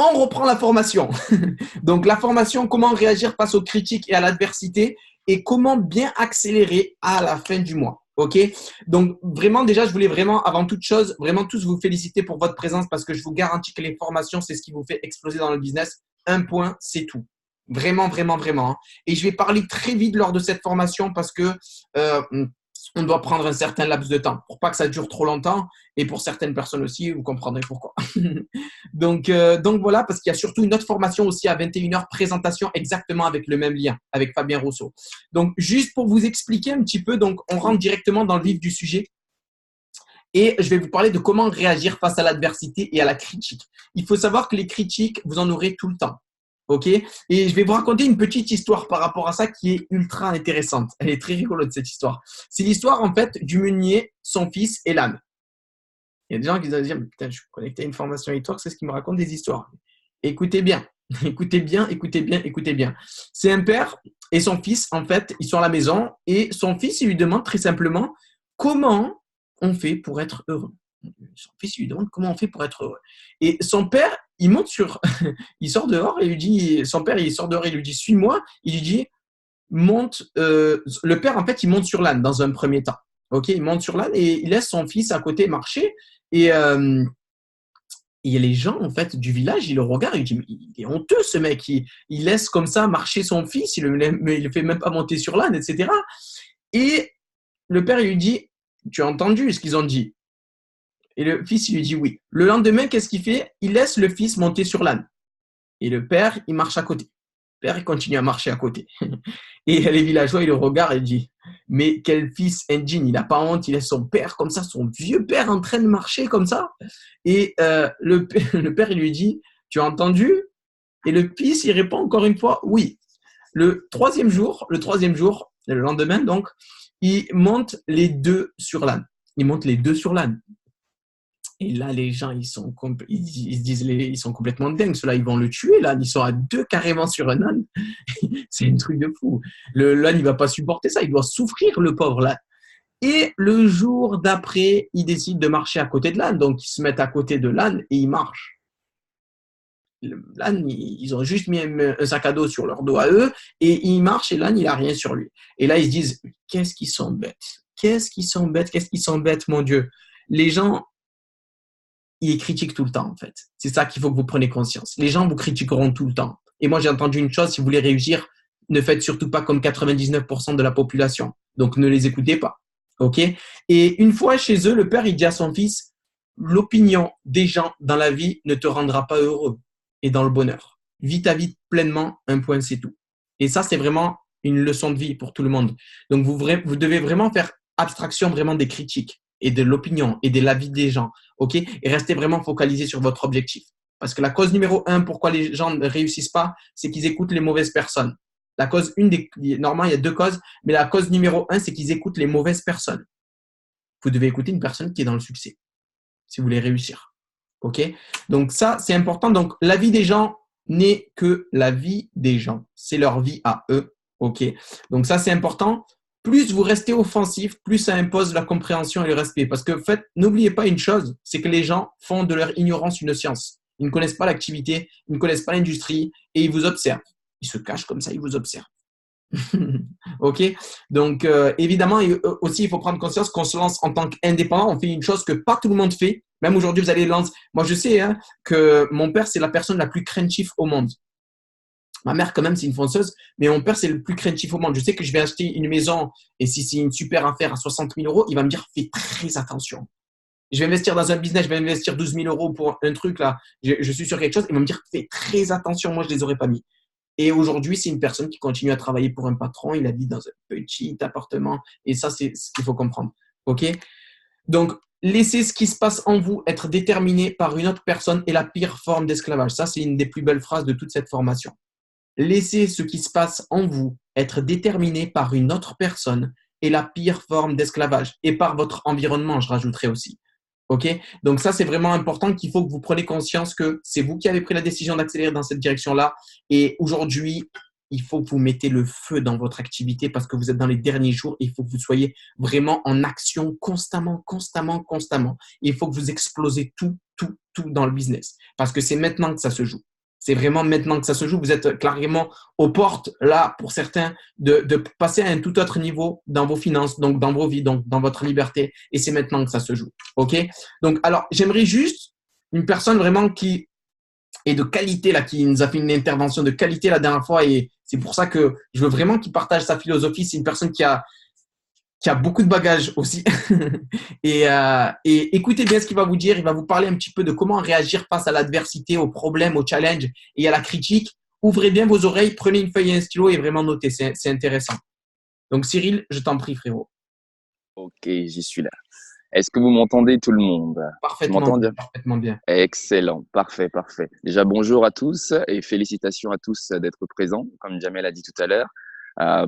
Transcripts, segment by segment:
On reprend la formation. Donc, la formation, comment réagir face aux critiques et à l'adversité et comment bien accélérer à la fin du mois. OK? Donc, vraiment, déjà, je voulais vraiment, avant toute chose, vraiment tous vous féliciter pour votre présence parce que je vous garantis que les formations, c'est ce qui vous fait exploser dans le business. Un point, c'est tout. Vraiment, vraiment, vraiment. Et je vais parler très vite lors de cette formation parce que euh, on doit prendre un certain laps de temps pour pas que ça dure trop longtemps et pour certaines personnes aussi, vous comprendrez pourquoi. donc voilà, parce qu'il y a surtout une autre formation aussi à 21h, présentation exactement avec le même lien, avec Fabien Rousseau. Donc, juste pour vous expliquer un petit peu, donc on rentre directement dans le vif du sujet et je vais vous parler de comment réagir face à l'adversité et à la critique. Il faut savoir que les critiques, vous en aurez tout le temps. OK? Et je vais vous raconter une petite histoire par rapport à ça qui est ultra intéressante. Elle est très rigolote, cette histoire. C'est l'histoire, en fait, du meunier, son fils et l'âne. Il y a des gens qui vont dire, putain, je suis connecté à une formation histoire, c'est ce qui me raconte des histoires. Écoutez bien, écoutez bien, écoutez bien, écoutez bien. C'est un père et son fils, en fait, ils sont à la maison et son fils, il lui demande très simplement comment on fait pour être heureux. Son fils lui demande comment on fait pour être heureux. Et son père, il monte sur, il sort dehors et lui dit, son père, il sort dehors et lui dit, suis-moi. Il lui dit, monte, le père, en fait, il monte sur l'âne dans un premier temps. Ok, il monte sur l'âne et il laisse son fils à côté marcher. Et il y a les gens, en fait, du village, ils le regardent, ils disent, il est honteux, ce mec. Il laisse comme ça marcher son fils, il le fait même pas monter sur l'âne, etc. Et le père, il lui dit, tu as entendu ce qu'ils ont dit? Et le fils, il lui dit oui. Le lendemain, qu'est-ce qu'il fait? Il laisse le fils monter sur l'âne. Et le père, il marche à côté. Le père, il continue à marcher à côté. Et les villageois, ils le regardent et disent, mais quel fils indigne, il n'a pas honte, il laisse son père comme ça, son vieux père en train de marcher comme ça. Et le père, il lui dit, tu as entendu? Et le fils, il répond encore une fois, oui. Le lendemain, donc, il monte les deux sur l'âne. Il monte les deux sur l'âne. Et là, les gens, ils se disent, ils sont complètement dingues. Ceux-là, ils vont le tuer, là. Ils sont à deux carrément sur un âne. C'est un truc de fou. L'âne, il va pas supporter ça. Il doit souffrir, le pauvre là. Et le jour d'après, ils décident de marcher à côté de l'âne. Donc, ils se mettent à côté de l'âne et ils marchent. L'âne, ils ont juste mis un sac à dos sur leur dos à eux et ils marchent et l'âne, il a rien sur lui. Et là, ils se disent, qu'est-ce qu'ils sont bêtes? Qu'est-ce qu'ils sont bêtes? Qu'est-ce qu'ils sont bêtes, mon Dieu? Les gens, ils critiquent tout le temps, en fait. C'est ça qu'il faut que vous preniez conscience. Les gens vous critiqueront tout le temps. Et moi, j'ai entendu une chose, si vous voulez réussir, ne faites surtout pas comme 99% de la population. Donc, ne les écoutez pas. OK? Et une fois chez eux, le père, il dit à son fils, l'opinion des gens dans la vie ne te rendra pas heureux et dans le bonheur. Vis ta vie pleinement, un point, c'est tout. Et ça, c'est vraiment une leçon de vie pour tout le monde. Donc, vous devez vraiment faire abstraction vraiment des critiques et de l'opinion et de l'avis des gens. OK? Et restez vraiment focalisé sur votre objectif. Parce que la cause numéro un, pourquoi les gens ne réussissent pas, c'est qu'ils écoutent les mauvaises personnes. La cause, normalement, il y a deux causes, mais la cause numéro un, c'est qu'ils écoutent les mauvaises personnes. Vous devez écouter une personne qui est dans le succès, si vous voulez réussir. OK? Donc ça, c'est important. Donc, la vie des gens n'est que la vie des gens. C'est leur vie à eux. OK? Donc ça, c'est important. Plus vous restez offensif, plus ça impose la compréhension et le respect. Parce que, en fait, n'oubliez pas une chose, c'est que les gens font de leur ignorance une science. Ils ne connaissent pas l'activité, ils ne connaissent pas l'industrie et ils vous observent. Ils se cachent comme ça, ils vous observent. OK? Donc, évidemment, aussi, il faut prendre conscience qu'on se lance en tant qu'indépendant. On fait une chose que pas tout le monde fait. Même aujourd'hui, vous allez lancer. Moi, je sais que mon père, c'est la personne la plus craintive au monde. Ma mère, quand même, c'est une fonceuse, mais mon père, c'est le plus craintif au monde. Je sais que je vais acheter une maison et si c'est une super affaire à 60 000 euros, il va me dire fais très attention. Je vais investir dans un business, je vais investir 12 000 euros pour un truc là. Je suis sur quelque chose, il va me dire fais très attention. Moi, je les aurais pas mis. Et aujourd'hui, c'est une personne qui continue à travailler pour un patron. Il habite dans un petit appartement. Et ça, c'est ce qu'il faut comprendre. OK? Donc, laissez ce qui se passe en vous être déterminé par une autre personne est la pire forme d'esclavage. Ça, c'est une des plus belles phrases de toute cette formation. Laissez ce qui se passe en vous être déterminé par une autre personne est la pire forme d'esclavage. Et par votre environnement, je rajouterai aussi. OK? Donc ça, c'est vraiment important qu'il faut que vous preniez conscience que c'est vous qui avez pris la décision d'accélérer dans cette direction-là. Et aujourd'hui, il faut que vous mettez le feu dans votre activité parce que vous êtes dans les derniers jours. Il faut que vous soyez vraiment en action constamment, constamment, constamment. Il faut que vous explosez tout dans le business parce que c'est maintenant que ça se joue. C'est vraiment maintenant que ça se joue. Vous êtes clairement aux portes, là, pour certains, de passer à un tout autre niveau dans vos finances, donc dans vos vies, donc dans votre liberté. Et c'est maintenant que ça se joue. OK? Donc, alors, j'aimerais juste une personne vraiment qui est de qualité, là, qui nous a fait une intervention de qualité la dernière fois. Et c'est pour ça que je veux vraiment qu'il partage sa philosophie. C'est une personne qui a beaucoup de bagages aussi. Et écoutez bien ce qu'il va vous dire. Il va vous parler un petit peu de comment réagir face à l'adversité, aux problèmes, aux challenges et à la critique. Ouvrez bien vos oreilles, prenez une feuille et un stylo et vraiment notez. C'est intéressant. Donc, Cyril, je t'en prie, frérot. Ok, j'y suis là. Est-ce que vous m'entendez tout le monde? Tu Parfaitement m'entends bien, bien? parfaitement bien. Excellent, parfait, parfait. Déjà, bonjour à tous et félicitations à tous d'être présents, comme Jamel a dit tout à l'heure.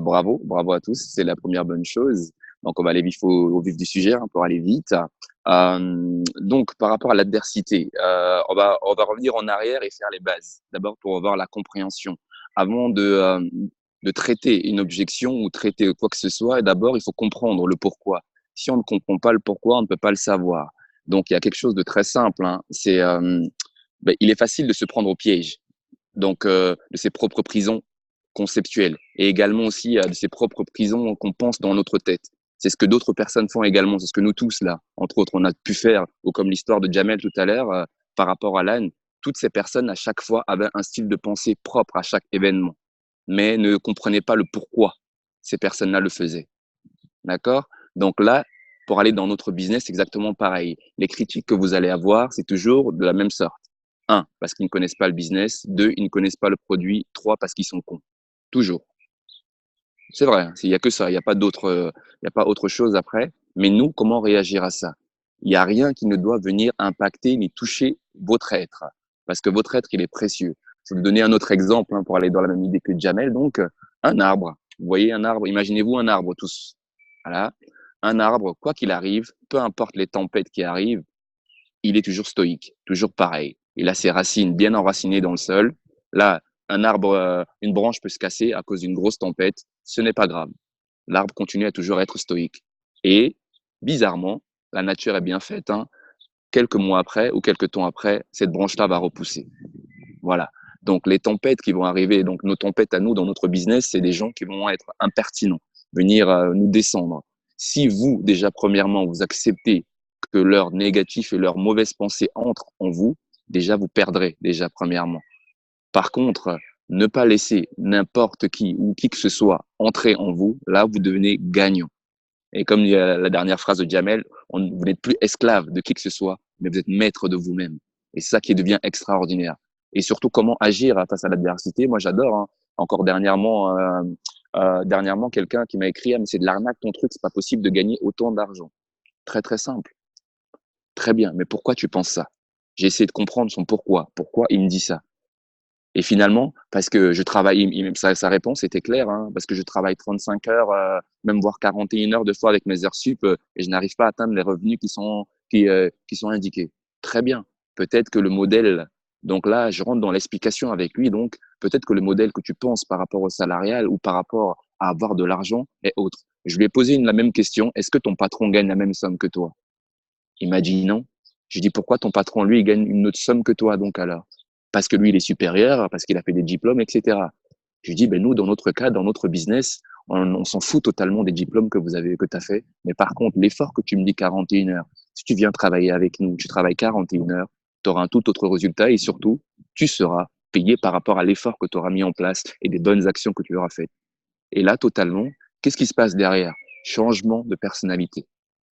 Bravo, bravo à tous, c'est la première bonne chose. Donc, on va aller vite au vif du sujet hein, pour aller vite. Donc, par rapport à l'adversité, on va revenir en arrière et faire les bases. D'abord, pour avoir la compréhension. Avant de traiter une objection ou traiter quoi que ce soit, d'abord, il faut comprendre le pourquoi. Si on ne comprend pas le pourquoi, on ne peut pas le savoir. Donc, il y a quelque chose de très simple. Hein. Il est facile de se prendre au piège. Donc, de ses propres prisons conceptuelles et également aussi de ses propres prisons qu'on pense dans notre tête. C'est ce que d'autres personnes font également. C'est ce que nous tous, là, entre autres, on a pu faire, ou comme l'histoire de Jamel tout à l'heure, par rapport à l'âne. Toutes ces personnes, à chaque fois, avaient un style de pensée propre à chaque événement, mais ne comprenaient pas le pourquoi ces personnes-là le faisaient. D'accord? Donc là, pour aller dans notre business, c'est exactement pareil. Les critiques que vous allez avoir, c'est toujours de la même sorte. Un, parce qu'ils ne connaissent pas le business. Deux, ils ne connaissent pas le produit. Trois, parce qu'ils sont cons. Toujours. C'est vrai. Il n'y a que ça. Il n'y a pas il y a pas autre chose après. Mais nous, comment réagir à ça? Il n'y a rien qui ne doit venir impacter ni toucher votre être. Parce que votre être, il est précieux. Je vais vous donner un autre exemple hein, pour aller dans la même idée que Jamel. Donc, un arbre. Vous voyez un arbre. Imaginez-vous un arbre tous. Voilà. Un arbre, quoi qu'il arrive, peu importe les tempêtes qui arrivent, il est toujours stoïque, toujours pareil. Il a ses racines bien enracinées dans le sol. Là, un arbre, une branche peut se casser à cause d'une grosse tempête. Ce n'est pas grave. L'arbre continue à toujours être stoïque. Et bizarrement, la nature est bien faite. Hein. Quelques mois après ou quelques temps après, cette branche-là va repousser. Voilà. Donc les tempêtes qui vont arriver, donc nos tempêtes à nous dans notre business, c'est des gens qui vont être impertinents, venir nous descendre. Si vous, déjà premièrement, vous acceptez que leurs négatifs et leurs mauvaises pensées entrent en vous, déjà vous perdrez, déjà premièrement. Par contre, ne pas laisser n'importe qui ou qui que ce soit entrer en vous, là vous devenez gagnant. Et comme il y a la dernière phrase de Jamel, vous n'êtes plus esclave de qui que ce soit, mais vous êtes maître de vous-même. Et c'est ça qui devient extraordinaire. Et surtout, comment agir face à l'adversité. Moi, j'adore. Hein. Encore dernièrement, quelqu'un qui m'a écrit, ah, mais c'est de l'arnaque ton truc, c'est pas possible de gagner autant d'argent. Très, très simple. Très bien. Mais pourquoi tu penses ça? J'ai essayé de comprendre son pourquoi. Pourquoi il me dit ça? Et finalement, parce que je travaille, sa réponse était claire, hein, parce que je travaille 35 heures, même voire 41 heures de fois avec mes heures sup, et je n'arrive pas à atteindre les revenus qui sont indiqués. Très bien. Peut-être que le modèle, donc là, je rentre dans l'explication avec lui, donc peut-être que le modèle que tu penses par rapport au salarial ou par rapport à avoir de l'argent est autre. Je lui ai posé la même question. Est-ce que ton patron gagne la même somme que toi? Il m'a dit non. Je lui ai dit pourquoi ton patron, lui, il gagne une autre somme que toi, donc alors? Parce que lui, il est supérieur, parce qu'il a fait des diplômes, etc. Je lui dis, ben nous, dans notre cas, dans notre business, on s'en fout totalement des diplômes que tu as fait. Mais par contre, l'effort que tu me dis 41 heures, si tu viens travailler avec nous, tu travailles 41 heures, tu auras un tout autre résultat et surtout, tu seras payé par rapport à l'effort que tu auras mis en place et des bonnes actions que tu auras faites. Et là, totalement, qu'est-ce qui se passe derrière? Changement de personnalité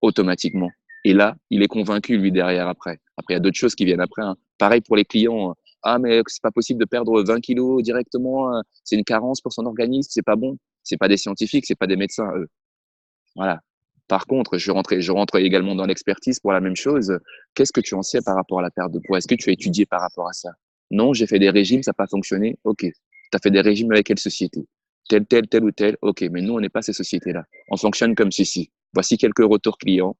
automatiquement. Et là, il est convaincu, lui, derrière, après. Après, il y a d'autres choses qui viennent après. Hein. Pareil pour les clients. Ah, mais c'est pas possible de perdre 20 kilos directement. C'est une carence pour son organisme. C'est pas bon. C'est pas des scientifiques, c'est pas des médecins, eux. Voilà. Par contre, je rentre également dans l'expertise pour la même chose. Qu'est-ce que tu en sais par rapport à la perte de poids? Est-ce que tu as étudié par rapport à ça? Non, j'ai fait des régimes, ça n'a pas fonctionné. OK. Tu as fait des régimes avec quelle société? Telle ou telle. OK. Mais nous, on n'est pas ces sociétés-là. On fonctionne comme ceci. Voici quelques retours clients.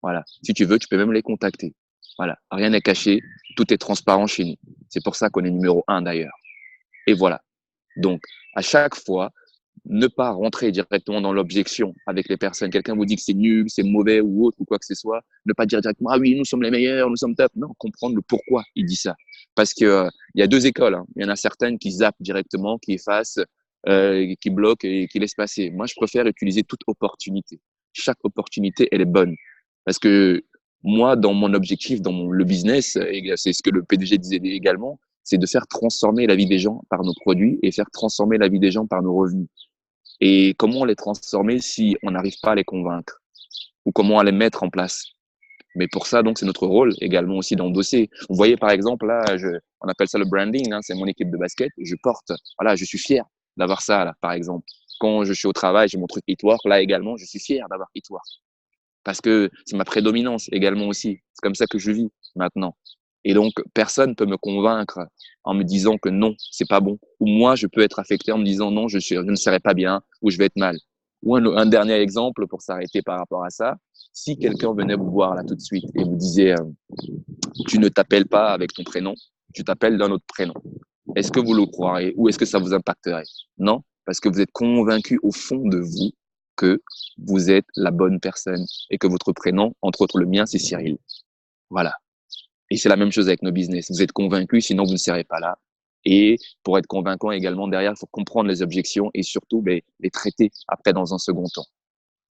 Voilà. Si tu veux, tu peux même les contacter. Voilà. Rien n'est caché. Tout est transparent chez nous. C'est pour ça qu'on est numéro 1 d'ailleurs. Et voilà. Donc, à chaque fois, ne pas rentrer directement dans l'objection avec les personnes. Quelqu'un vous dit que c'est nul, c'est mauvais ou autre ou quoi que ce soit. Ne pas dire directement, ah oui, nous sommes les meilleurs, nous sommes top. Non, comprendre le pourquoi il dit ça. Parce que il y a deux écoles. Hein. Il y en a certaines qui zappent directement, qui effacent, qui bloquent et qui laissent passer. Moi, je préfère utiliser toute opportunité. Chaque opportunité, elle est bonne. Parce que moi, dans mon objectif, le business, et c'est ce que le PDG disait également, c'est de faire transformer la vie des gens par nos produits et faire transformer la vie des gens par nos revenus. Et comment les transformer si on n'arrive pas à les convaincre ou comment les mettre en place. Mais pour ça, donc, c'est notre rôle également aussi d'endosser. Vous voyez, par exemple, là, on appelle ça le branding, hein, c'est mon équipe de basket. Je porte, voilà, je suis fier d'avoir ça, là, par exemple. Quand je suis au travail, j'ai mon truc Hitwork, là également, je suis fier d'avoir Hitwork. Parce que c'est ma prédominance également aussi. C'est comme ça que je vis maintenant. Et donc, personne peut me convaincre en me disant que non, c'est pas bon. Ou moi, je peux être affecté en me disant non, je ne serai pas bien ou je vais être mal. Ou un dernier exemple pour s'arrêter par rapport à ça. Si quelqu'un venait vous voir là tout de suite et vous disait tu ne t'appelles pas avec ton prénom, tu t'appelles d'un autre prénom. Est-ce que vous le croirez ou est-ce que ça vous impacterait? Non, parce que vous êtes convaincu au fond de vous que vous êtes la bonne personne et que votre prénom, entre autres le mien, c'est Cyril. Voilà. Et c'est la même chose avec nos business. Vous êtes convaincu, sinon vous ne serez pas là. Et pour être convaincant également derrière, il faut comprendre les objections et surtout les traiter après dans un second temps.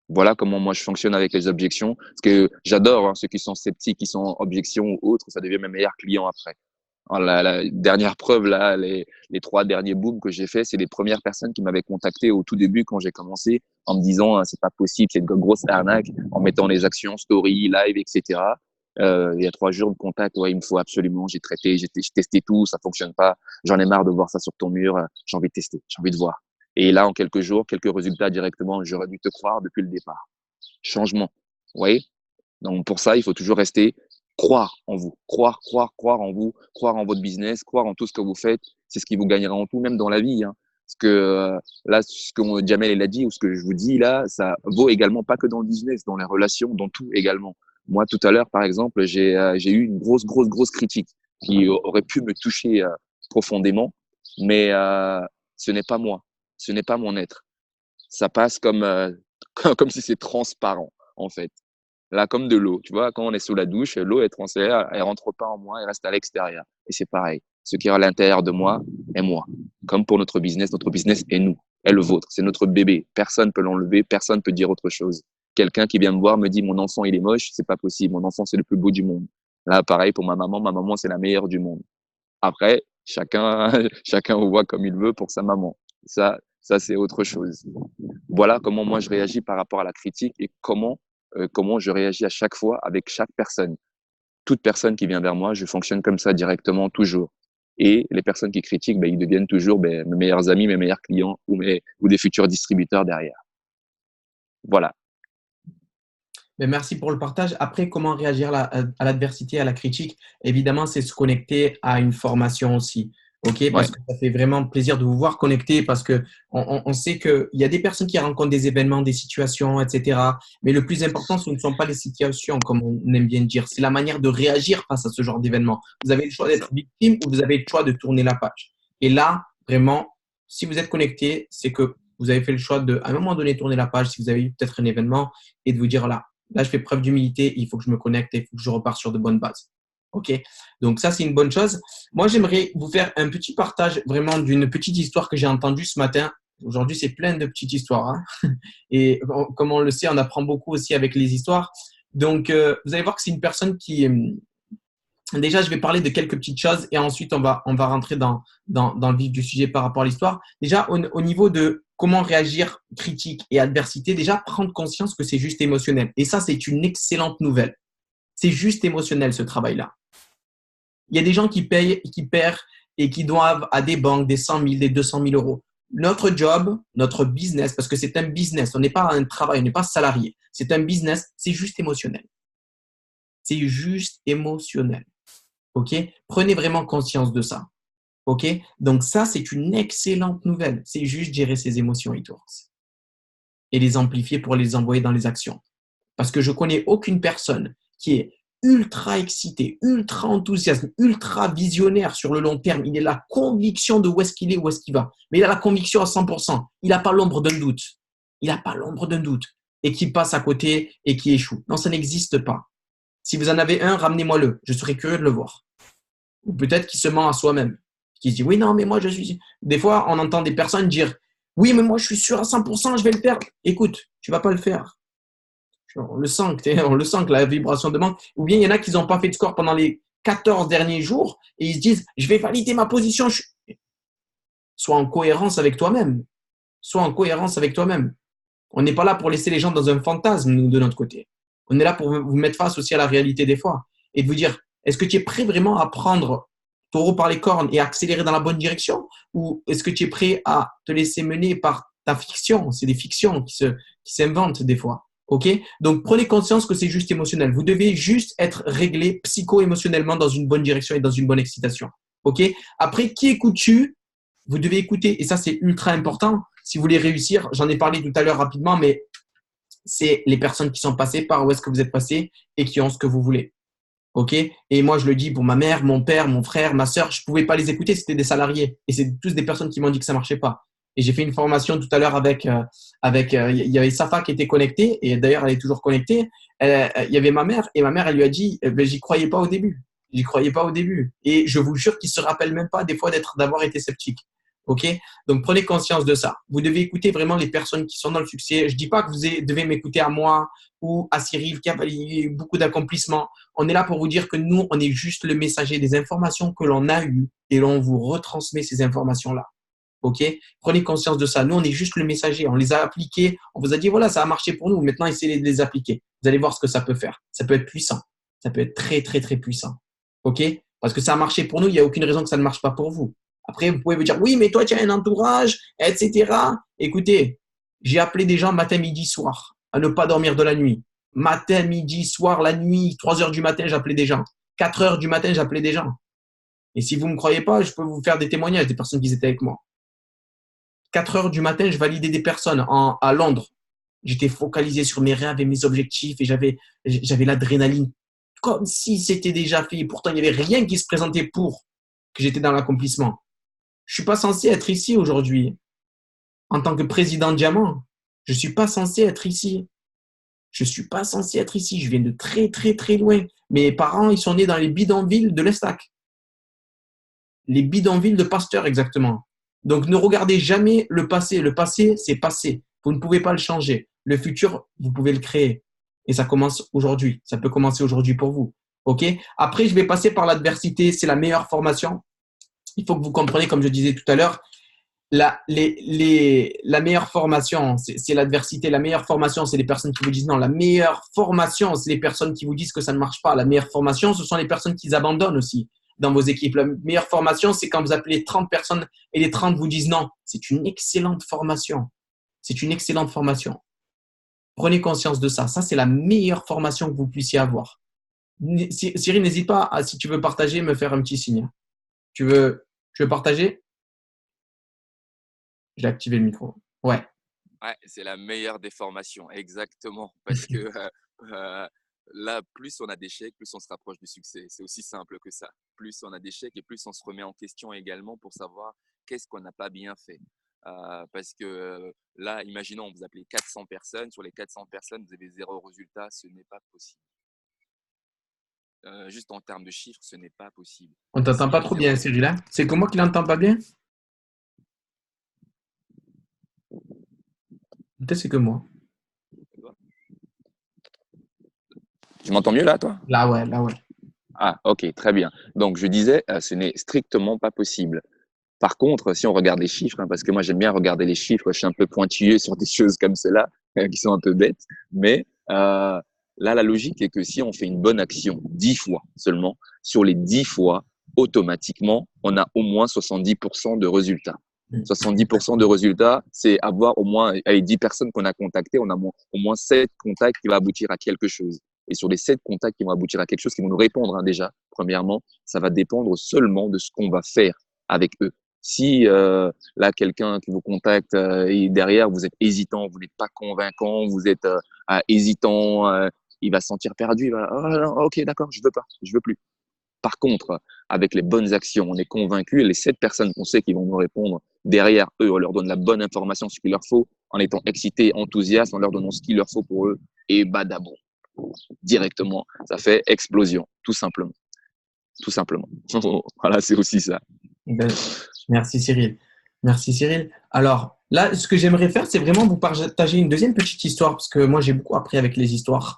Voilà comment moi je fonctionne avec les objections. Parce que j'adore hein, ceux qui sont sceptiques, qui sont en objection ou autres, ça devient mes meilleurs clients après. Alors, la dernière preuve, là, les 3 derniers booms que j'ai fait, c'est les premières personnes qui m'avaient contacté au tout début quand j'ai commencé en me disant c'est pas possible, c'est une grosse arnaque, en mettant les actions, story, live, etc. Il y a 3 jours de contact, ouais, il me faut absolument, j'ai traité, j'ai testé tout, ça fonctionne pas, j'en ai marre de voir ça sur ton mur, j'ai envie de tester, j'ai envie de voir. Et là, en quelques jours, quelques résultats directement, j'aurais dû te croire depuis le départ. Changement, vous voyez? Donc pour ça, il faut toujours rester croire en vous, croire en vous, croire en votre business, croire en tout ce que vous faites. C'est ce qui vous gagnera en tout, même dans la vie. Hein. Parce que là, ce que Jamel il a dit ou ce que je vous dis là, ça vaut également pas que dans le business, dans les relations, dans tout également. Moi, tout à l'heure, par exemple, j'ai eu une grosse critique qui aurait pu me toucher profondément, mais ce n'est pas moi, ce n'est pas mon être. Ça passe comme comme si c'est transparent en fait. Là, comme de l'eau, tu vois, quand on est sous la douche, l'eau est transférée, elle rentre pas en moi, elle reste à l'extérieur. Et c'est pareil. Ce qui est à l'intérieur de moi est moi. Comme pour notre business est nous, est le vôtre. C'est notre bébé. Personne peut l'enlever, personne peut dire autre chose. Quelqu'un qui vient me voir me dit mon enfant il est moche, c'est pas possible. Mon enfant c'est le plus beau du monde. Là, pareil pour ma maman c'est la meilleure du monde. Après, chacun, chacun voit comme il veut pour sa maman. Ça c'est autre chose. Voilà comment moi je réagis par rapport à la critique et comment je réagis à chaque fois avec chaque personne. Toute personne qui vient vers moi, je fonctionne comme ça directement, toujours. Et les personnes qui critiquent, ils deviennent toujours mes meilleurs amis, mes meilleurs clients ou des futurs distributeurs derrière. Voilà. Mais merci pour le partage. Après, comment réagir à l'adversité, à la critique? Évidemment, c'est se connecter à une formation aussi. OK? Ouais. Parce que ça fait vraiment plaisir de vous voir connecter parce que on sait qu'il y a des personnes qui rencontrent des événements, des situations, etc. Mais le plus important, ce ne sont pas les situations, comme on aime bien dire. C'est la manière de réagir face à ce genre d'événement. Vous avez le choix d'être victime ou vous avez le choix de tourner la page. Et là, vraiment, si vous êtes connecté, c'est que vous avez fait le choix de, à un moment donné, tourner la page si vous avez eu peut-être un événement et de vous dire là, je fais preuve d'humilité, il faut que je me connecte et il faut que je reparte sur de bonnes bases. OK? Donc, ça, c'est une bonne chose. Moi, j'aimerais vous faire un petit partage vraiment d'une petite histoire que j'ai entendue ce matin. Aujourd'hui, c'est plein de petites histoires. Hein. Et comme on le sait, on apprend beaucoup aussi avec les histoires. Donc, vous allez voir que c'est une personne qui… Déjà, je vais parler de quelques petites choses et ensuite, on va rentrer dans le vif du sujet par rapport à l'histoire. Déjà, au niveau de comment réagir critique et adversité, déjà, prendre conscience que c'est juste émotionnel. Et ça, c'est une excellente nouvelle. C'est juste émotionnel, ce travail-là. Il y a des gens qui payent, qui perdent et qui doivent à des banques des 100 000, des 200 000 euros. Notre job, notre business, parce que c'est un business, on n'est pas un travail, on n'est pas salarié. C'est un business, c'est juste émotionnel. C'est juste émotionnel. OK? Prenez vraiment conscience de ça. OK? Donc, ça, c'est une excellente nouvelle. C'est juste gérer ses émotions et les amplifier pour les envoyer dans les actions. Parce que je connais aucune personne qui est ultra excité, ultra enthousiaste, ultra visionnaire sur le long terme. Il a la conviction de où est-ce qu'il est, où est-ce qu'il va. Mais il a la conviction à 100%. Il n'a pas l'ombre d'un doute. Il n'a pas l'ombre d'un doute. Et qui passe à côté et qui échoue. Non, ça n'existe pas. Si vous en avez un, ramenez-moi-le. Je serais curieux de le voir. Ou peut-être qu'il se ment à soi-même. Qui se dit, oui, non, mais moi, je suis… Des fois, on entend des personnes dire, oui, mais moi, je suis sûr à 100%, je vais le faire. Écoute, tu ne vas pas le faire. On le sent que la vibration de manque. Ou bien il y en a qui n'ont pas fait de score pendant les 14 derniers jours et ils se disent, je vais valider ma position. Sois en cohérence avec toi-même. Sois en cohérence avec toi-même. On n'est pas là pour laisser les gens dans un fantasme, nous, de notre côté. On est là pour vous mettre face aussi à la réalité des fois et de vous dire, est-ce que tu es prêt vraiment à prendre taureau par les cornes et accélérer dans la bonne direction, ou est-ce que tu es prêt à te laisser mener par ta fiction? C'est des fictions qui s'inventent des fois. Ok? Donc, prenez conscience que c'est juste émotionnel. Vous devez juste être réglé psycho-émotionnellement dans une bonne direction et dans une bonne excitation. Ok? Après, qui écoutes-tu? Vous devez écouter. Et ça, c'est ultra important. Si vous voulez réussir, j'en ai parlé tout à l'heure rapidement, mais c'est les personnes qui sont passées par où est-ce que vous êtes passé et qui ont ce que vous voulez. Ok? Et moi, je le dis pour ma mère, mon père, mon frère, ma sœur, je pouvais pas les écouter, c'était des salariés. Et c'est tous des personnes qui m'ont dit que ça marchait pas. Et j'ai fait une formation tout à l'heure il y avait Safa qui était connectée, et d'ailleurs, elle est toujours connectée. Il y avait ma mère, et ma mère, elle lui a dit, ben, j'y croyais pas au début. J'y croyais pas au début. Et je vous jure qu'ils se rappellent même pas des fois d'avoir été sceptiques. Ok? Donc, prenez conscience de ça. Vous devez écouter vraiment les personnes qui sont dans le succès. Je dis pas que vous devez m'écouter à moi ou à Cyril qui a eu beaucoup d'accomplissements. On est là pour vous dire que nous, on est juste le messager des informations que l'on a eues et l'on vous retransmet ces informations-là. Ok? Prenez conscience de ça. Nous, on est juste le messager. On les a appliqués. On vous a dit, voilà, ça a marché pour nous. Maintenant, essayez de les appliquer. Vous allez voir ce que ça peut faire. Ça peut être puissant. Ça peut être très, très, très puissant. Ok? Parce que ça a marché pour nous. Il n'y a aucune raison que ça ne marche pas pour vous. Après, vous pouvez me dire, oui, mais toi, tu as un entourage, etc. Écoutez, j'ai appelé des gens matin, midi, soir à ne pas dormir de la nuit. Matin, midi, soir, la nuit, 3 heures du matin, j'appelais des gens. 4 heures du matin, j'appelais des gens. Et si vous ne me croyez pas, je peux vous faire des témoignages des personnes qui étaient avec moi. 4 heures du matin, je validais des personnes à Londres. J'étais focalisé sur mes rêves et mes objectifs et j'avais l'adrénaline comme si c'était déjà fait. Pourtant, il n'y avait rien qui se présentait pour que j'étais dans l'accomplissement. Je suis pas censé être ici aujourd'hui en tant que président Diamant. Je suis pas censé être ici. Je suis pas censé être ici. Je viens de très, très, très loin. Mes parents, ils sont nés dans les bidonvilles de l'Estac. Les bidonvilles de Pasteur, exactement. Donc, ne regardez jamais le passé. Le passé, c'est passé. Vous ne pouvez pas le changer. Le futur, vous pouvez le créer. Et ça commence aujourd'hui. Ça peut commencer aujourd'hui pour vous. OK? Après, je vais passer par l'adversité. C'est la meilleure formation. Il faut que vous compreniez, comme je disais tout à l'heure, la meilleure formation, c'est l'adversité. La meilleure formation, c'est les personnes qui vous disent non. La meilleure formation, c'est les personnes qui vous disent que ça ne marche pas. La meilleure formation, ce sont les personnes qui abandonnent aussi dans vos équipes. La meilleure formation, c'est quand vous appelez 30 personnes et les 30 vous disent non. C'est une excellente formation. C'est une excellente formation. Prenez conscience de ça. Ça, c'est la meilleure formation que vous puissiez avoir. Cyril, n'hésite pas, si tu veux partager, me faire un petit signe. Tu veux partager? J'ai activé le micro. Ouais. Ouais, c'est la meilleure des formations, exactement. Parce que là, plus on a d'échecs, plus on se rapproche du succès. C'est aussi simple que ça. Plus on a d'échecs et plus on se remet en question également pour savoir qu'est-ce qu'on n'a pas bien fait. Parce que là, imaginons, vous appelez 400 personnes. Sur les 400 personnes, vous avez 0 résultat. Ce n'est pas possible. Juste en termes de chiffres, ce n'est pas possible. On t'entend pas trop bien, Cyril. Hein? C'est que moi qui l'entends pas bien? Peut-être c'est que moi. Tu m'entends mieux là, toi? Là, ouais, là, ouais. Ah, ok, très bien. Donc, je disais, ce n'est strictement pas possible. Par contre, si on regarde les chiffres, hein, parce que moi j'aime bien regarder les chiffres, je suis un peu pointilleux sur des choses comme cela, qui sont un peu bêtes, mais là, la logique est que si on fait une bonne action 10 fois seulement, sur les 10 fois, automatiquement, on a au moins 70% de résultats. 70% de résultats, c'est avoir au moins, les 10 personnes qu'on a contactées, on a au moins 7 contacts qui vont aboutir à quelque chose. Et sur les 7 contacts qui vont aboutir à quelque chose, qui vont nous répondre hein, déjà, premièrement, ça va dépendre seulement de ce qu'on va faire avec eux. Si là, quelqu'un qui vous contacte et derrière, vous êtes hésitant, vous n'êtes pas convaincant, vous êtes hésitant, il va se sentir perdu. Il va, oh, non, ok, d'accord, je veux pas, je veux plus. Par contre, avec les bonnes actions, on est convaincu et les 7 personnes qu'on sait qui vont nous répondre derrière eux, on leur donne la bonne information, ce qu'il leur faut, en étant excités, enthousiastes, en leur donnant ce qu'il leur faut pour eux, et badabon, directement, ça fait explosion, tout simplement. Tout simplement. Voilà, c'est aussi ça. Ben, merci Cyril. Merci Cyril. Alors là, ce que j'aimerais faire, c'est vraiment vous partager une deuxième petite histoire, parce que moi, j'ai beaucoup appris avec les histoires.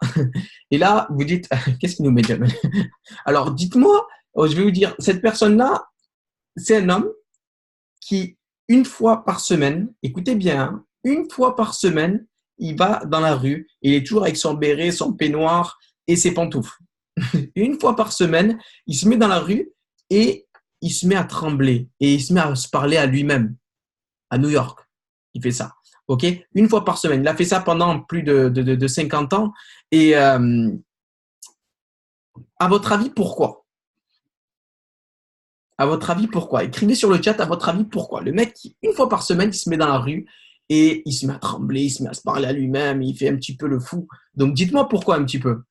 Et là, vous dites, qu'est-ce qui nous met Jamel? Alors, dites-moi, je vais vous dire, cette personne-là, c'est un homme qui, une fois par semaine, écoutez bien, hein, une fois par semaine, il va dans la rue, il est toujours avec son béret, son peignoir et ses pantoufles. Une fois par semaine, il se met dans la rue et il se met à trembler et il se met à se parler à lui-même. À New York, il fait ça. OK? Une fois par semaine. Il a fait ça pendant plus de 50 ans. Et à votre avis, pourquoi? À votre avis, pourquoi? Écrivez sur le chat, à votre avis, pourquoi? Le mec, une fois par semaine, il se met dans la rue et il se met à trembler, il se met à se parler à lui-même, il fait un petit peu le fou. Donc, dites-moi pourquoi un petit peu.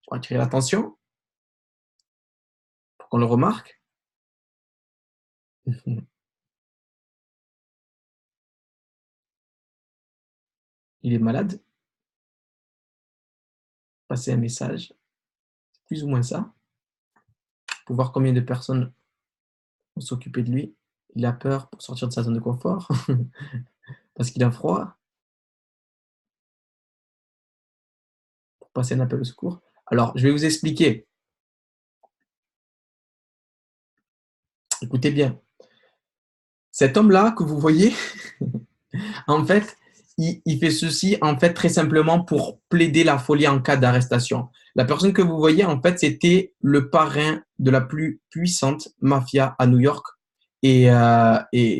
Pour attirer l'attention, pour qu'on le remarque. Il est malade. Passer un message. Plus ou moins ça. Pour voir combien de personnes vont s'occuper de lui. Il a peur pour sortir de sa zone de confort. Parce qu'il a froid. Pour passer un appel au secours. Alors, je vais vous expliquer. Écoutez bien. Cet homme-là que vous voyez, en fait, il fait ceci en fait très simplement pour plaider la folie en cas d'arrestation. La personne que vous voyez, en fait, c'était le parrain de la plus puissante mafia à New York. Et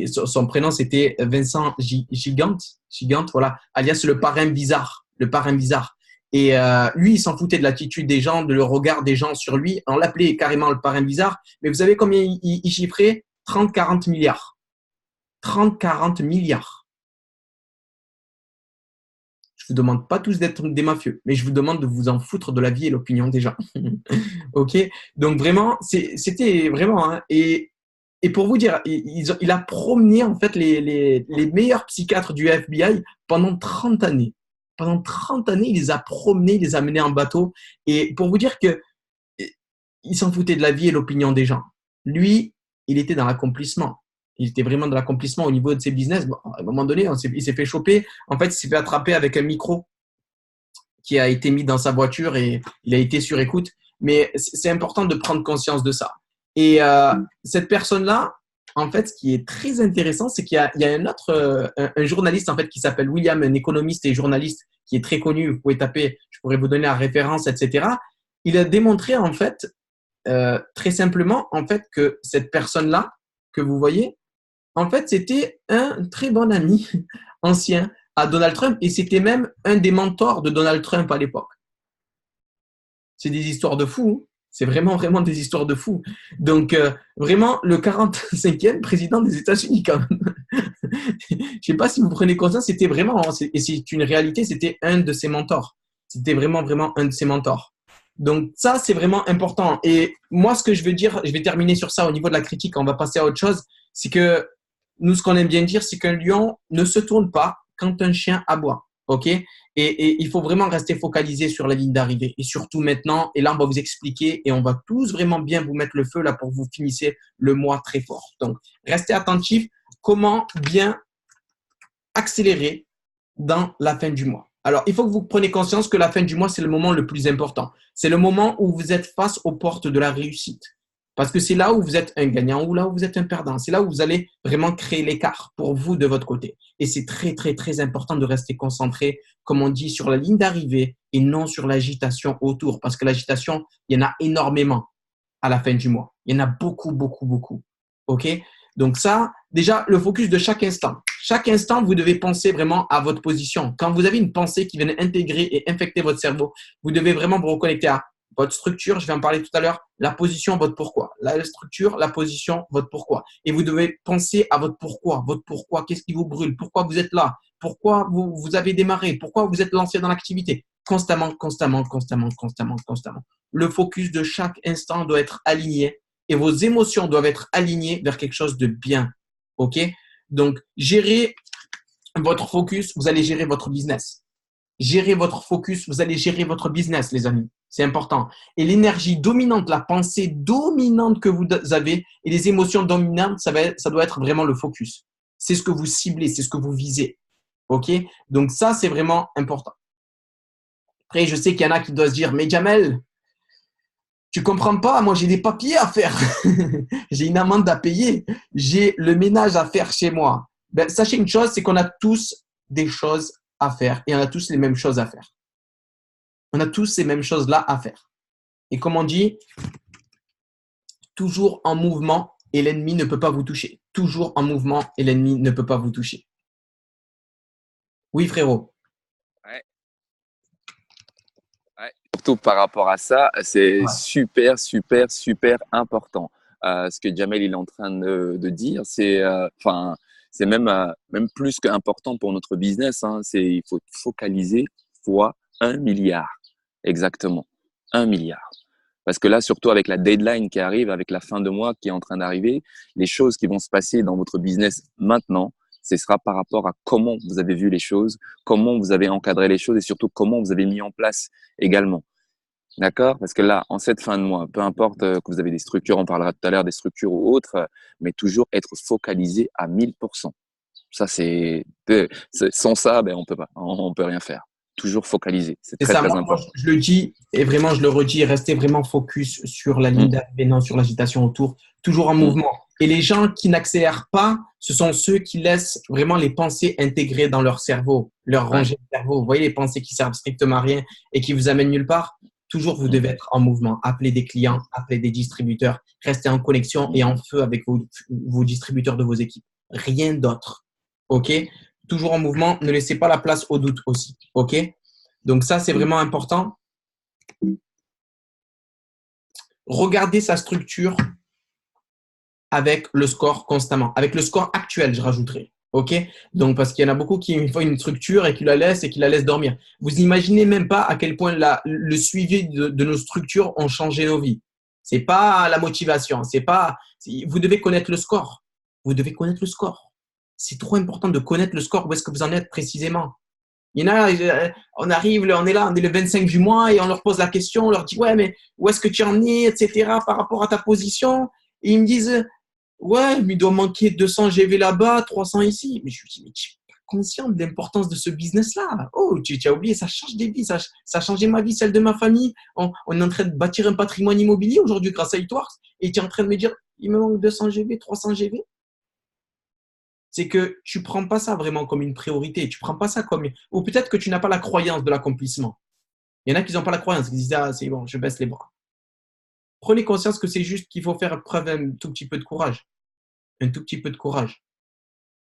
son prénom, c'était Vincent Gigante, voilà, alias le parrain bizarre. Le parrain bizarre. Et lui, il s'en foutait de l'attitude des gens, de le regard des gens sur lui. On l'appelait carrément le parrain bizarre. Mais vous savez combien il chiffrait? 30-40 milliards. 30-40 milliards. Je vous demande pas tous d'être des mafieux, mais je vous demande de vous en foutre de la vie et l'opinion des gens. OK? Donc vraiment, c'était vraiment… Hein, et pour vous dire, il a promené en fait les meilleurs psychiatres du FBI pendant 30 années. Pendant 30 années, il les a promenés, il les a menés en bateau. Et pour vous dire que il s'en foutait de la vie et l'opinion des gens. Lui, il était dans l'accomplissement. Il était vraiment dans l'accomplissement au niveau de ses business. Bon, à un moment donné, il s'est fait choper. En fait, il s'est fait attraper avec un micro qui a été mis dans sa voiture et il a été sur écoute. Mais c'est important de prendre conscience de ça. Et cette personne-là, en fait, ce qui est très intéressant, c'est qu'il y a un autre, un journaliste en fait qui s'appelle William, un économiste et journaliste qui est très connu. Vous pouvez taper, je pourrais vous donner la référence, etc. Il a démontré en fait, très simplement, en fait, que cette personne-là que vous voyez, en fait, c'était un très bon ami ancien à Donald Trump et c'était même un des mentors de Donald Trump à l'époque. C'est des histoires de fous. C'est vraiment, vraiment des histoires de fous. Donc, vraiment, le 45e président des États-Unis, quand même. Je ne sais pas si vous prenez conscience, c'était vraiment, et c'est une réalité, c'était un de ses mentors. C'était vraiment, vraiment un de ses mentors. Donc, ça, c'est vraiment important. Et moi, ce que je veux dire, je vais terminer sur ça au niveau de la critique, on va passer à autre chose, c'est que nous, ce qu'on aime bien dire, c'est qu'un lion ne se tourne pas quand un chien aboie. OK? Et il faut vraiment rester focalisé sur la ligne d'arrivée. Et surtout maintenant, et là, on va vous expliquer et on va tous vraiment bien vous mettre le feu là pour que vous finissiez le mois très fort. Donc, restez attentifs. Comment bien accélérer dans la fin du mois? Alors, il faut que vous preniez conscience que la fin du mois, c'est le moment le plus important. C'est le moment où vous êtes face aux portes de la réussite. Parce que c'est là où vous êtes un gagnant ou là où vous êtes un perdant. C'est là où vous allez vraiment créer l'écart pour vous de votre côté. Et c'est très, très, très important de rester concentré, comme on dit, sur la ligne d'arrivée et non sur l'agitation autour. Parce que l'agitation, il y en a énormément à la fin du mois. Il y en a beaucoup, beaucoup, beaucoup. OK? Donc ça, déjà, le focus de chaque instant. Chaque instant, vous devez penser vraiment à votre position. Quand vous avez une pensée qui vient intégrer et infecter votre cerveau, vous devez vraiment vous reconnecter à Votre structure, je vais en parler tout à l'heure, la position, votre pourquoi. La structure, la position, votre pourquoi. Et vous devez penser à votre pourquoi. Votre pourquoi, qu'est-ce qui vous brûle? Pourquoi vous êtes là? Pourquoi vous avez démarré? Pourquoi vous êtes lancé dans l'activité? Constamment, constamment, constamment, constamment, constamment. Le focus de chaque instant doit être aligné et vos émotions doivent être alignées vers quelque chose de bien. OK? Donc, gérer votre focus, vous allez gérer votre business. Gérer votre focus, vous allez gérer votre business, les amis. C'est important. Et l'énergie dominante, la pensée dominante que vous avez et les émotions dominantes, ça doit être vraiment le focus. C'est ce que vous ciblez, c'est ce que vous visez. OK? Donc, ça, c'est vraiment important. Après, je sais qu'il y en a qui doivent se dire, mais Jamel, tu comprends pas, moi j'ai des papiers à faire. J'ai une amende à payer. J'ai le ménage à faire chez moi. Ben, sachez une chose, c'est qu'on a tous des choses à faire et on a tous les mêmes choses à faire. On a tous ces mêmes choses-là à faire. Et comme on dit, toujours en mouvement et l'ennemi ne peut pas vous toucher. Toujours en mouvement et l'ennemi ne peut pas vous toucher. Oui, frérot. Ouais. Surtout par rapport à ça, c'est super, super, super important. Ce que Jamel il est en train de dire, c'est même plus qu'important pour notre business. Hein. Il faut focaliser fois 1 milliard. Exactement. 1 milliard. Parce que là, surtout avec la deadline qui arrive, avec la fin de mois qui est en train d'arriver, les choses qui vont se passer dans votre business maintenant, ce sera par rapport à comment vous avez vu les choses, comment vous avez encadré les choses et surtout comment vous avez mis en place également. D'accord? Parce que là, en cette fin de mois, peu importe que vous avez des structures, on parlera tout à l'heure des structures ou autres, mais toujours être focalisé à 1000%. Ça, sans ça, ben, on peut rien faire. Toujours focalisé. C'est très, ça, très moi, important. je le dis et vraiment, je le redis, restez vraiment focus sur la ligne d'arrivée, non sur l'agitation autour, toujours en mouvement. Et les gens qui n'accélèrent pas, ce sont ceux qui laissent vraiment les pensées intégrer dans leur cerveau, leur rangée de cerveau. Vous voyez les pensées qui servent strictement à rien et qui vous amènent nulle part. Toujours, vous devez être en mouvement. Appelez des clients, appelez des distributeurs, restez en connexion et en feu avec vos distributeurs de vos équipes. Rien d'autre. OK? Toujours en mouvement. Ne laissez pas la place au doute aussi. OK? Donc ça, c'est vraiment important. Regardez sa structure avec le score constamment. Avec le score actuel, je rajouterai. OK? Donc, parce qu'il y en a beaucoup qui font une structure et qui la laissent dormir. Vous n'imaginez même pas à quel point le suivi de nos structures ont changé nos vies. C'est pas la motivation. Vous devez connaître le score. Vous devez connaître le score. C'est trop important de connaître le score. Où est-ce que vous en êtes précisément? Il y en a, on arrive, on est là, on est le 25 du mois et on leur pose la question, on leur dit, ouais, mais où est-ce que tu en es, etc., par rapport à ta position? Et ils me disent, ouais, mais il doit manquer 200 GV là-bas, 300 ici. Mais je me dis, mais tu n'es pas conscient de l'importance de ce business-là. Oh, tu as oublié, ça change des vies, ça a changé ma vie, celle de ma famille. On est en train de bâtir un patrimoine immobilier aujourd'hui grâce à Hitworks. Et tu es en train de me dire, il me manque 200 GV, 300 GV. C'est que tu ne prends pas ça vraiment comme une priorité. Tu prends pas ça comme… Ou peut-être que tu n'as pas la croyance de l'accomplissement. Il y en a qui n'ont pas la croyance, qui disent « Ah, c'est bon, je baisse les bras ». Prenez conscience que c'est juste qu'il faut faire preuve d'un tout petit peu de courage. Un tout petit peu de courage.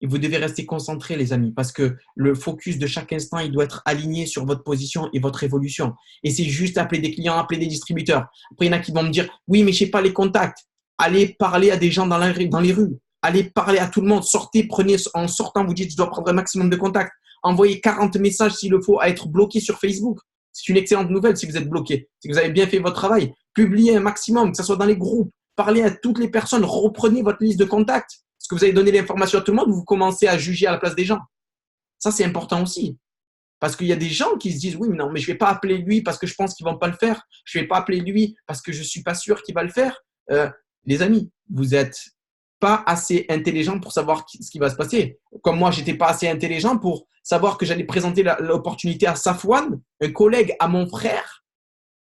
Et vous devez rester concentré, les amis, parce que le focus de chaque instant, il doit être aligné sur votre position et votre évolution. Et c'est juste appeler des clients, appeler des distributeurs. Après, il y en a qui vont me dire « Oui, mais je n'ai pas les contacts ». Allez parler à des gens dans les rues. Allez parler à tout le monde, sortez, prenez, en sortant, vous dites, je dois prendre un maximum de contacts. Envoyez 40 messages s'il le faut à être bloqué sur Facebook. C'est une excellente nouvelle si vous êtes bloqué, si vous avez bien fait votre travail. Publiez un maximum, que ce soit dans les groupes. Parlez à toutes les personnes, reprenez votre liste de contacts. Parce que vous avez donné l'information à tout le monde, vous commencez à juger à la place des gens. Ça, c'est important aussi. Parce qu'il y a des gens qui se disent, oui, mais non, mais je ne vais pas appeler lui parce que je pense qu'ils ne vont pas le faire. Je ne vais pas appeler lui parce que je ne suis pas sûr qu'il va le faire. Les amis, vous êtes pas assez intelligent pour savoir ce qui va se passer. Comme moi, j'étais pas assez intelligent pour savoir que j'allais présenter l'opportunité à Safwan, un collègue à mon frère,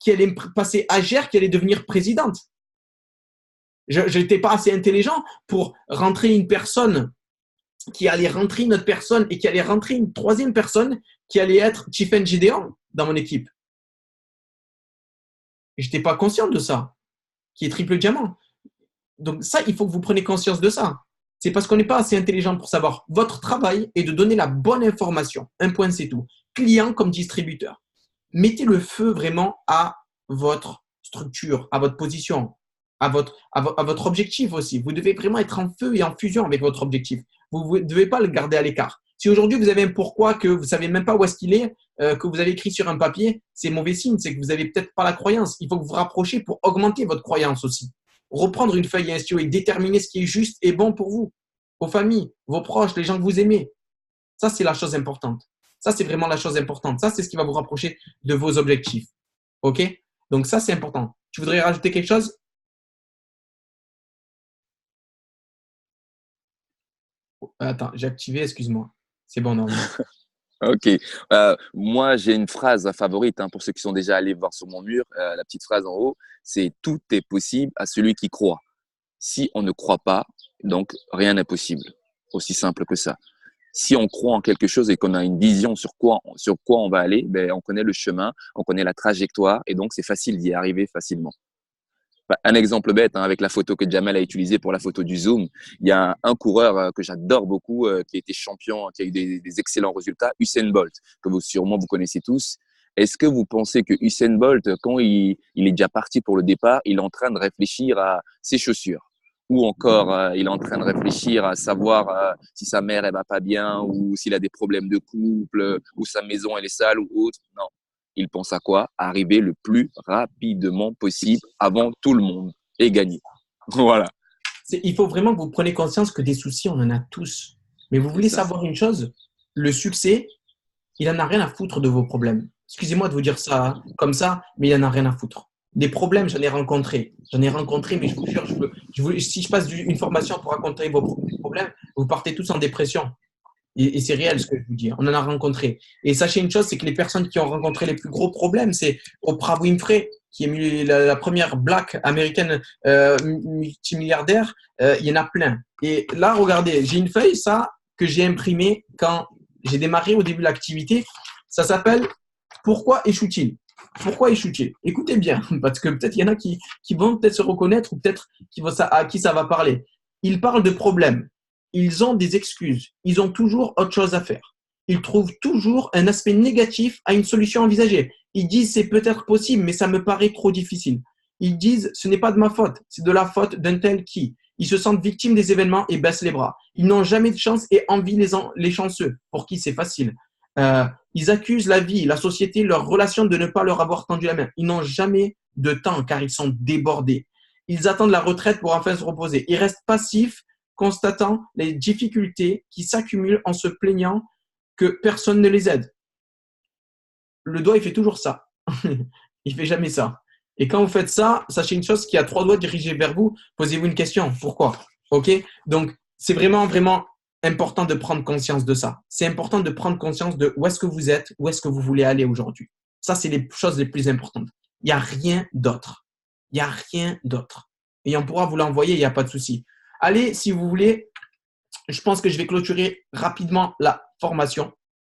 qui allait me passer AGR, qui allait devenir présidente. Je n'étais pas assez intelligent pour rentrer une personne qui allait rentrer une autre personne et qui allait rentrer une troisième personne qui allait être Chief Gideon dans mon équipe. Je n'étais pas conscient de ça, qui est triple diamant. Donc ça, il faut que vous preniez conscience de ça. C'est parce qu'on n'est pas assez intelligent pour savoir. Votre travail est de donner la bonne information. Un point, c'est tout. Client comme distributeur. Mettez le feu vraiment à votre structure, à votre position, à votre objectif aussi. Vous devez vraiment être en feu et en fusion avec votre objectif. Vous ne devez pas le garder à l'écart. Si aujourd'hui vous avez un pourquoi que vous ne savez même pas où est-ce qu'il est, que vous avez écrit sur un papier, c'est mauvais signe, c'est que vous n'avez peut-être pas la croyance. Il faut que vous vous rapprochiez pour augmenter votre croyance aussi. Reprendre une feuille et un stylo et déterminer ce qui est juste et bon pour vous, vos familles, vos proches, les gens que vous aimez. Ça, c'est la chose importante. Ça, c'est vraiment la chose importante. Ça, c'est ce qui va vous rapprocher de vos objectifs. OK? Donc, ça, c'est important. Tu voudrais rajouter quelque chose? Attends, j'ai activé, excuse-moi. C'est bon, normalement. Ok. Moi, j'ai une phrase favorite pour ceux qui sont déjà allés voir sur mon mur. La petite phrase en haut, c'est « Tout est possible à celui qui croit ». Si on ne croit pas, donc rien n'est possible. Aussi simple que ça. Si on croit en quelque chose et qu'on a une vision sur quoi on va aller, ben, on connaît le chemin, on connaît la trajectoire et donc c'est facile d'y arriver facilement. Un exemple bête, avec la photo que Jamel a utilisée pour la photo du Zoom, il y a un coureur que j'adore beaucoup, qui a été champion, qui a eu des excellents résultats, Usain Bolt, que sûrement vous connaissez tous. Est-ce que vous pensez que Usain Bolt, quand il est déjà parti pour le départ, il est en train de réfléchir à ses chaussures? Ou encore, il est en train de réfléchir à savoir si sa mère elle va pas bien, ou s'il a des problèmes de couple, ou sa maison elle est sale ou autre? Non. Il pense à quoi? Arriver le plus rapidement possible avant tout le monde et gagner. Voilà. Il faut vraiment que vous preniez conscience que des soucis, on en a tous. Mais vous voulez savoir une chose? Le succès, il n'en a rien à foutre de vos problèmes. Excusez-moi de vous dire ça comme ça, mais il n'en a rien à foutre. Des problèmes, j'en ai rencontré. J'en ai rencontré, mais je vous jure, si je passe une formation pour raconter vos problèmes, vous partez tous en dépression. Et c'est réel ce que je vous dis. On en a rencontré. Et sachez une chose, c'est que les personnes qui ont rencontré les plus gros problèmes, c'est Oprah Winfrey, qui est la première black américaine multimilliardaire. Il y en a plein. Et là, regardez, j'ai une feuille, ça, que j'ai imprimée quand j'ai démarré au début de l'activité. Ça s'appelle « Pourquoi échoue-t-il » Pourquoi échoue-t-il? Écoutez bien, parce que peut-être il y en a qui vont peut-être se reconnaître ou peut-être à qui ça va parler. Il parle de problèmes. Ils ont des excuses. Ils ont toujours autre chose à faire. Ils trouvent toujours un aspect négatif à une solution envisagée. Ils disent c'est peut-être possible, mais ça me paraît trop difficile. Ils disent ce n'est pas de ma faute, c'est de la faute d'un tel qui. Ils se sentent victimes des événements et baissent les bras. Ils n'ont jamais de chance et envient les chanceux, pour qui c'est facile. Ils accusent la vie, la société, leurs relations de ne pas leur avoir tendu la main. Ils n'ont jamais de temps car ils sont débordés. Ils attendent la retraite pour enfin se reposer. Ils restent passifs, constatant les difficultés qui s'accumulent en se plaignant que personne ne les aide. Le doigt, il fait toujours ça. Il fait jamais ça. Et quand vous faites ça, sachez une chose, qu'il y a 3 doigts dirigés vers vous, posez-vous une question. Pourquoi? OK? Donc, c'est vraiment, vraiment important de prendre conscience de ça. C'est important de prendre conscience de où est-ce que vous êtes, où est-ce que vous voulez aller aujourd'hui. Ça, c'est les choses les plus importantes. Il n'y a rien d'autre. Il n'y a rien d'autre. Et on pourra vous l'envoyer, il n'y a pas de souci. Allez, si vous voulez, je pense que je vais clôturer rapidement la formation.